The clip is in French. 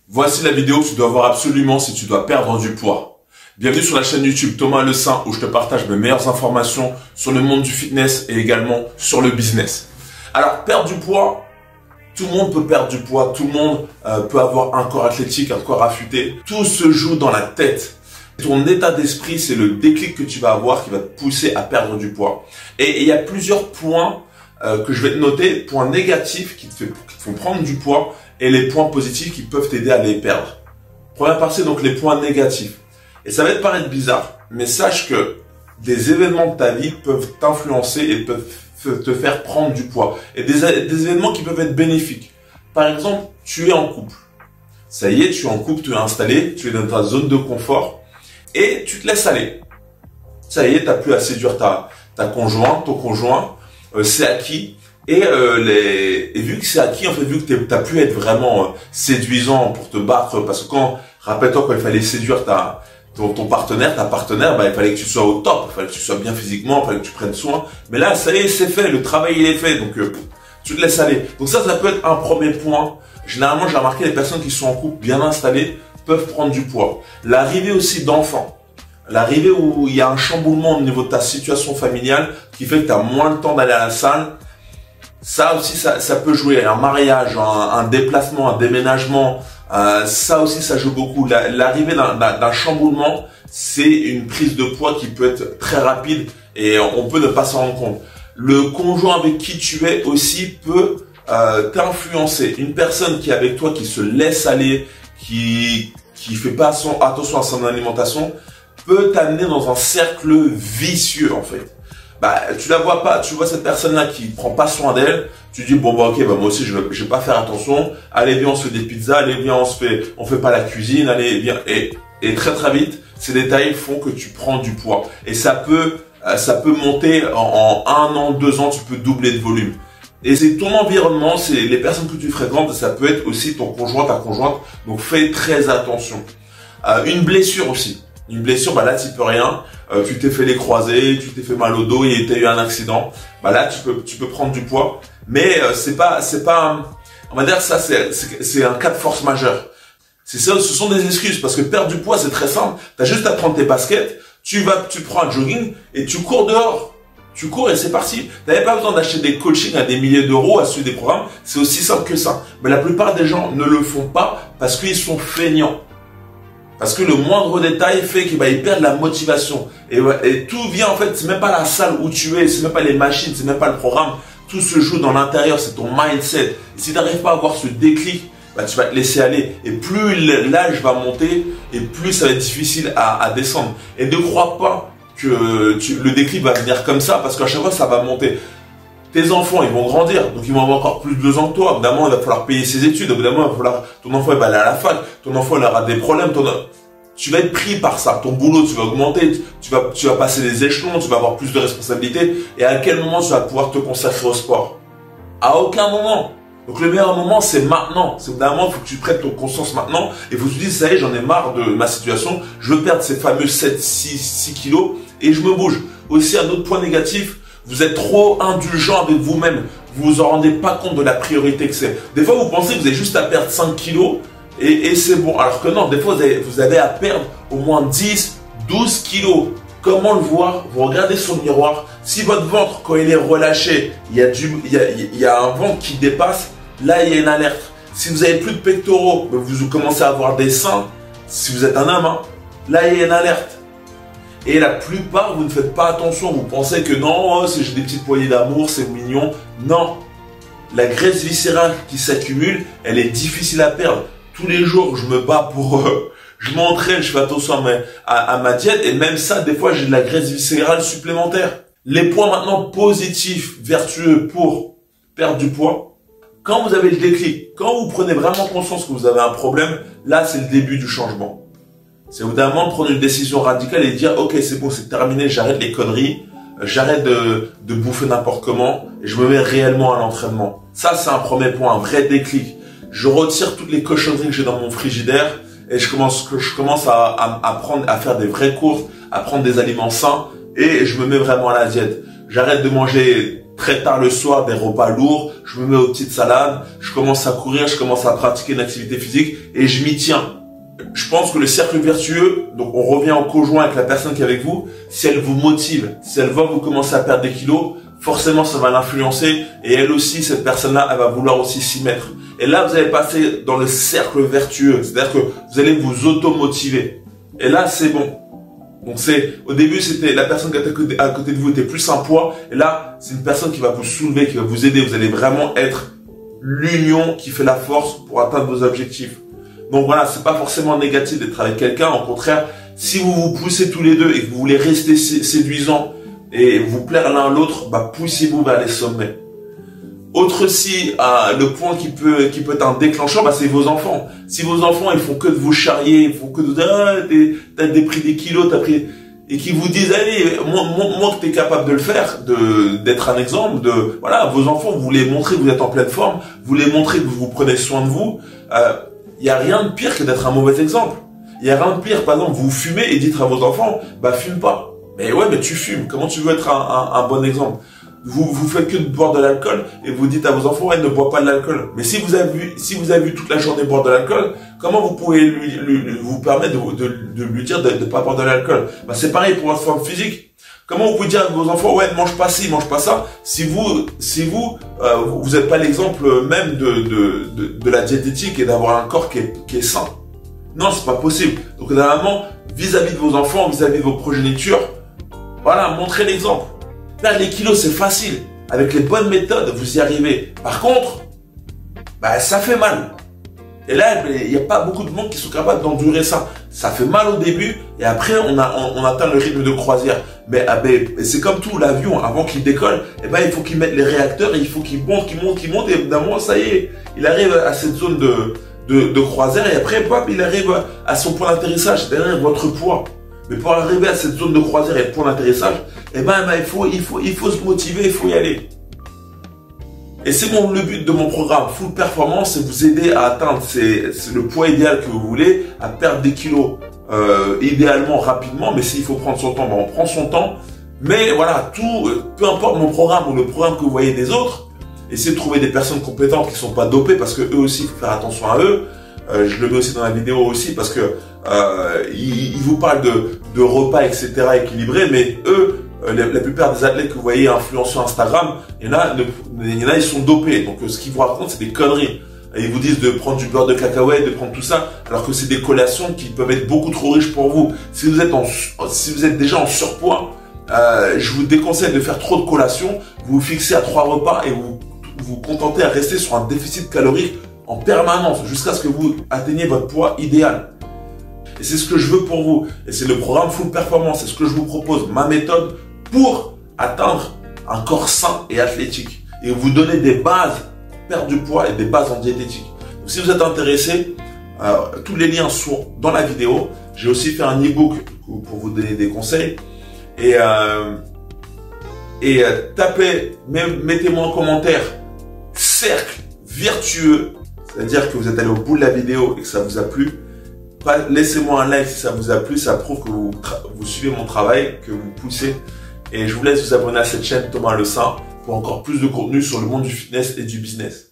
Voici la vidéo que tu dois voir absolument si tu dois perdre du poids. Bienvenue sur la chaîne YouTube Thomas Le Saint où je te partage mes meilleures informations sur le monde du fitness et également sur le business. Alors, perdre du poids, tout le monde peut perdre du poids, tout le monde peut avoir un corps athlétique, un corps affûté. Tout se joue dans la tête. Ton état d'esprit, c'est le déclic que tu vas avoir qui va te pousser à perdre du poids. Et il y a plusieurs points que je vais te noter, points négatifs qui te font prendre du poids et les points positifs qui peuvent t'aider à les perdre. Première partie, donc les points négatifs. Et ça va te paraître bizarre, mais sache que des événements de ta vie peuvent t'influencer et peuvent te faire prendre du poids. Et des événements qui peuvent être bénéfiques. Par exemple, tu es en couple. Ça y est, tu es en couple, tu es installé, tu es dans ta zone de confort et tu te laisses aller. Ça y est, tu n'as plus à séduire ta conjointe, ton conjoint, c'est acquis. Et vu que c'est acquis, en fait, vu que tu n'as pu être vraiment séduisant pour te battre, parce que rappelle-toi quand il fallait séduire ton partenaire, ta partenaire, il fallait que tu sois au top, il fallait que tu sois bien physiquement, il fallait que tu prennes soin. Mais là, ça y est, c'est fait, le travail il est fait, donc tu te laisses aller. Donc ça peut être un premier point. Généralement, j'ai remarqué les personnes qui sont en couple bien installées peuvent prendre du poids. L'arrivée aussi d'enfants. L'arrivée où il y a un chamboulement au niveau de ta situation familiale qui fait que tu as moins le temps d'aller à la salle. Ça aussi, ça peut jouer. Un mariage, un déplacement, un déménagement, ça aussi, ça joue beaucoup. L'arrivée d'un chamboulement, c'est une prise de poids qui peut être très rapide et on peut ne pas s'en rendre compte. Le conjoint avec qui tu es aussi peut t'influencer. Une personne qui est avec toi, qui se laisse aller, qui fait pas attention à son alimentation, peut t'amener dans un cercle vicieux en fait. Tu la vois pas, tu vois cette personne-là qui prend pas soin d'elle, tu dis bon ok moi aussi je vais pas faire attention, allez viens on se fait des pizzas, allez viens on fait pas la cuisine, allez viens et très vite ces détails font que tu prends du poids et ça peut monter en 1 an, 2 ans, tu peux doubler de volume. Et c'est ton environnement, c'est les personnes que tu fréquentes, ça peut être aussi ton conjoint, ta conjointe, donc fais très attention. Une blessure aussi. Une blessure, là tu peux rien, tu t'es fait les croisés, tu t'es fait mal au dos et tu as eu un accident, là tu peux prendre du poids, mais c'est pas on va dire ça c'est un cas de force majeure. Ce sont des excuses parce que perdre du poids c'est très simple, tu as juste à prendre tes baskets, tu prends un jogging et tu cours dehors. Tu cours et c'est parti. Tu n'avais pas besoin d'acheter des coachings à des milliers d'euros, à suivre des programmes, c'est aussi simple que ça. Mais la plupart des gens ne le font pas parce qu'ils sont feignants. Parce que le moindre détail fait qu'ils perdent la motivation. Et tout vient en fait, c'est même pas la salle où tu es, c'est même pas les machines, c'est même pas le programme. Tout se joue dans l'intérieur, c'est ton mindset. Et si tu n'arrives pas à avoir ce déclic, tu vas te laisser aller. Et plus l'âge va monter, et plus ça va être difficile à descendre. Et ne crois pas que le déclic va venir comme ça, parce qu'à chaque fois ça va monter. Tes enfants, ils vont grandir, donc ils vont avoir encore plus besoin que toi. Évidemment, il va falloir payer ses études. Évidemment, ton enfant il va aller à la fac, ton enfant il aura des problèmes. Tu vas être pris par ça. Ton boulot, tu vas augmenter, tu vas passer les échelons, tu vas avoir plus de responsabilités. Et à quel moment tu vas pouvoir te consacrer au sport? À aucun moment. Donc le meilleur moment, c'est maintenant. C'est évidemment, il faut que tu prennes ton conscience maintenant. Et il faut que tu te dises, ça y est, j'en ai marre de ma situation. Je veux perdre ces fameux 6 kilos et je me bouge. Aussi, un autre point négatif, vous êtes trop indulgent avec vous-même. Vous vous en rendez pas compte de la priorité que c'est. Des fois, vous pensez que vous avez juste à perdre 5 kilos et c'est bon. Alors que non, des fois, vous avez à perdre au moins 10, 12 kilos. Comment le voir? Vous regardez sur le miroir. Si votre ventre, quand il est relâché, il y a un ventre qui dépasse, là, il y a une alerte. Si vous avez plus de pectoraux, vous commencez à avoir des seins. Si vous êtes un homme, là, il y a une alerte. Et la plupart, vous ne faites pas attention. Vous pensez que non, si j'ai des petites poignées d'amour, c'est mignon. Non. La graisse viscérale qui s'accumule, elle est difficile à perdre. Tous les jours, je me bats pour... je m'entraîne, je fais attention à ma diète. Et même ça, des fois, j'ai de la graisse viscérale supplémentaire. Les points maintenant positifs, vertueux pour perdre du poids. Quand vous avez le déclic, quand vous prenez vraiment conscience que vous avez un problème, là, c'est le début du changement. C'est évidemment prendre une décision radicale et dire ok c'est bon, c'est terminé, j'arrête les conneries, j'arrête de bouffer n'importe comment et je me mets réellement à l'entraînement. Ça c'est un premier point, un vrai déclic. Je retire toutes les cochonneries que j'ai dans mon frigidaire et je commence à faire des vraies courses, à prendre des aliments sains et je me mets vraiment à la diète. J'arrête de manger très tard le soir, des repas lourds, je me mets aux petites salades, je commence à courir, je commence à pratiquer une activité physique et je m'y tiens. Je pense que le cercle vertueux, donc on revient en conjoint avec la personne qui est avec vous, si elle vous motive, si elle voit que vous commencez à perdre des kilos, forcément ça va l'influencer et elle aussi, cette personne-là, elle va vouloir aussi s'y mettre. Et là, vous allez passer dans le cercle vertueux, c'est-à-dire que vous allez vous auto-motiver. Et là, c'est bon. Donc au début, c'était la personne qui était à côté de vous était plus un poids. Et là, c'est une personne qui va vous soulever, qui va vous aider. Vous allez vraiment être l'union qui fait la force pour atteindre vos objectifs. Donc voilà, c'est pas forcément négatif d'être avec quelqu'un. Au contraire, si vous vous poussez tous les deux et que vous voulez rester séduisant et vous plaire l'un à l'autre, bah poussez-vous vers les sommets. Autre aussi, le point qui peut être un déclencheur, bah c'est vos enfants. Si vos enfants ils font que de vous charrier, ils font que de vous t'as pris des kilos, et qui vous disent allez, moi que t'es capable de le faire, d'être un exemple, voilà, vos enfants, vous les montrez que vous êtes en pleine forme, vous les montrez que vous prenez soin de vous. Il y a rien de pire que d'être un mauvais exemple. Il y a rien de pire, par exemple, vous fumez et dites à vos enfants, bah fume pas. Mais ouais, mais tu fumes. Comment tu veux être un bon exemple? Vous faites que de boire de l'alcool et vous dites à vos enfants, ouais, ne bois pas de l'alcool. Mais si vous avez vu toute la journée boire de l'alcool, comment vous pouvez vous permettre de lui dire de pas boire de l'alcool? Bah, c'est pareil pour votre forme physique. Comment vous pouvez dire à vos enfants, ouais, ne mange pas ci, mange pas ça, si vous n'êtes pas l'exemple même de la diététique et d'avoir un corps qui est sain? Non, c'est pas possible. Donc, normalement, vis-à-vis de vos enfants, vis-à-vis de vos progénitures, voilà, montrez l'exemple. Là, les kilos, c'est facile. Avec les bonnes méthodes, vous y arrivez. Par contre, bah, ça fait mal. Et là, il n'y a pas beaucoup de monde qui sont capables d'endurer ça. Ça fait mal au début et après, on atteint le rythme de croisière. Mais c'est comme tout, l'avion, avant qu'il décolle, il faut qu'il mette les réacteurs et il faut qu'il monte et d'un moment, ça y est, il arrive à cette zone de croisière et après, il arrive à son point d'atterrissage, c'est-à-dire votre poids. Mais pour arriver à cette zone de croisière et le point d'atterrissage, il faut se motiver, il faut y aller. Et c'est le but de mon programme Full Performance, c'est vous aider à atteindre le poids idéal que vous voulez, à perdre des kilos idéalement rapidement, mais s'il faut prendre son temps, on prend son temps. Mais voilà, peu importe mon programme ou le programme que vous voyez des autres, essayez de trouver des personnes compétentes qui ne sont pas dopées parce que eux aussi, il faut faire attention à eux. Je le mets aussi dans la vidéo aussi parce que ils vous parlent de repas, etc. équilibrés, mais eux, la plupart des athlètes que vous voyez influenceurs Instagram, il y en a, ils sont dopés. Donc ce qu'ils vous racontent, c'est des conneries. Et ils vous disent de prendre du beurre de cacahuète, de prendre tout ça, alors que c'est des collations qui peuvent être beaucoup trop riches pour vous. Si vous êtes déjà en surpoids, je vous déconseille de faire trop de collations. Vous vous fixez à 3 repas et vous contentez à rester sur un déficit calorique en permanence jusqu'à ce que vous atteigniez votre poids idéal. Et c'est ce que je veux pour vous. Et c'est le programme Full Performance. C'est ce que je vous propose, ma méthode pour atteindre un corps sain et athlétique. Et vous donner des bases pour perdre du poids et des bases en diététique. Donc, si vous êtes intéressé, tous les liens sont dans la vidéo. J'ai aussi fait un e-book pour vous donner des conseils. Et mettez-moi en commentaire cercle vertueux. C'est-à-dire que vous êtes allé au bout de la vidéo et que ça vous a plu. Laissez-moi un like si ça vous a plu, ça prouve que vous suivez mon travail, que vous poussez. Et je vous laisse vous abonner à cette chaîne Thomas Le Saint pour encore plus de contenu sur le monde du fitness et du business.